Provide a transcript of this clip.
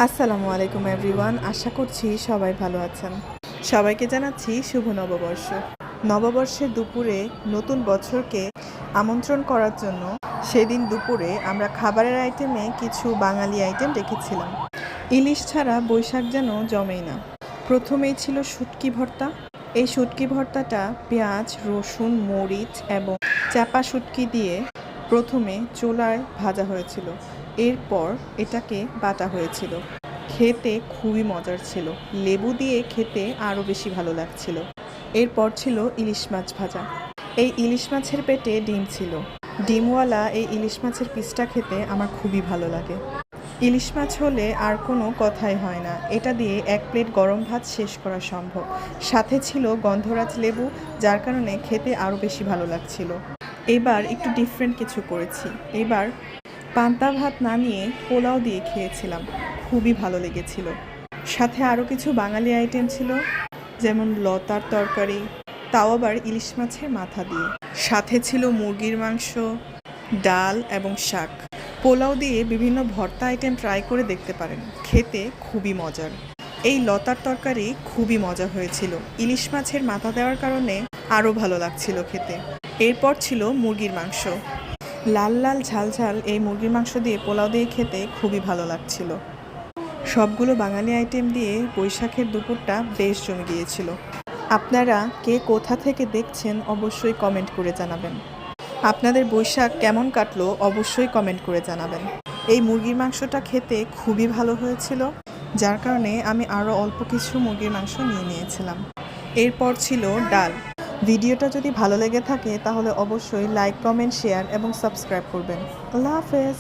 আসসালামু আলাইকুম এভরিওয়ান, আশা করছি সবাই ভালো আছেন। সবাইকে জানাচ্ছি শুভ নববর্ষ। নববর্ষের দুপুরে নতুন বছরকে আমন্ত্রণ করার জন্য সেদিন দুপুরে আমরা খাবারের আইটেমে কিছু বাঙালি আইটেম রেখেছিলাম। ইলিশ ছাড়া বৈশাখ যেন জমেই না। প্রথমেই ছিল শুটকি ভর্তা। এই শুটকি ভর্তাটা পেঁয়াজ, রসুন, মরিচ এবং চাপা শুটকি দিয়ে প্রথমে চুলায় ভাজা হয়েছিল, এরপর এটাকে বাটা হয়েছিল। খেতে খুবই মজার ছিল, লেবু দিয়ে খেতে আরও বেশি ভালো লাগছিল। এরপর ছিল ইলিশ মাছ ভাজা। এই ইলিশ মাছের পেটে ডিম ছিল। ডিমওয়ালা এই ইলিশ মাছের পিসটা খেতে আমার খুবই ভালো লাগে। ইলিশ মাছ হলে আর কোনো কথাই হয় না, এটা দিয়ে এক প্লেট গরম ভাত শেষ করা সম্ভব। সাথে ছিল গন্ধরাজ লেবু, যার কারণে খেতে আরও বেশি ভালো লাগছিল। এবার একটু ডিফারেন্ট কিছু করেছি। এবার পান্তা ভাত না নিয়ে পোলাও দিয়ে খেয়েছিলাম, খুবই ভালো লেগেছিল। সাথে আরও কিছু বাঙালি আইটেম ছিল, যেমন লতার তরকারি, তাও আবার ইলিশ মাছের মাথা দিয়ে। সাথে ছিল মুরগির মাংস, ডাল এবং শাক। পোলাও দিয়ে বিভিন্ন ভর্তা আইটেম ট্রাই করে দেখতে পারেন, খেতে খুবই মজার। এই লতার তরকারি খুবই মজা হয়েছিল, ইলিশ মাছের মাথা দেওয়ার কারণে আরও ভালো লাগছিল খেতে। এরপর ছিল মুরগির মাংস। লাল লাল ঝাল ঝাল এই মুরগির মাংস দিয়ে পোলাও দিয়ে খেতে খুবই ভালো লাগছিল। সবগুলো বাঙালি আইটেম দিয়ে বৈশাখের দুপুরটা বেশ জমে গিয়েছিল। আপনারা কে কোথা থেকে দেখছেন অবশ্যই কমেন্ট করে জানাবেন। আপনাদের বৈশাখ কেমন কাটলো অবশ্যই কমেন্ট করে জানাবেন। এই মুরগির মাংসটা খেতে খুবই ভালো হয়েছিল, যার কারণে আমি আরও অল্প কিছু মুরগির মাংস নিয়ে নিয়েছিলাম। এরপর ছিল ডাল। ভিডিওটা যদি ভালো লেগে থাকে তাহলে অবশ্যই লাইক, কমেন্ট, শেয়ার এবং সাবস্ক্রাইব করবেন। আল্লাহ হাফেজ।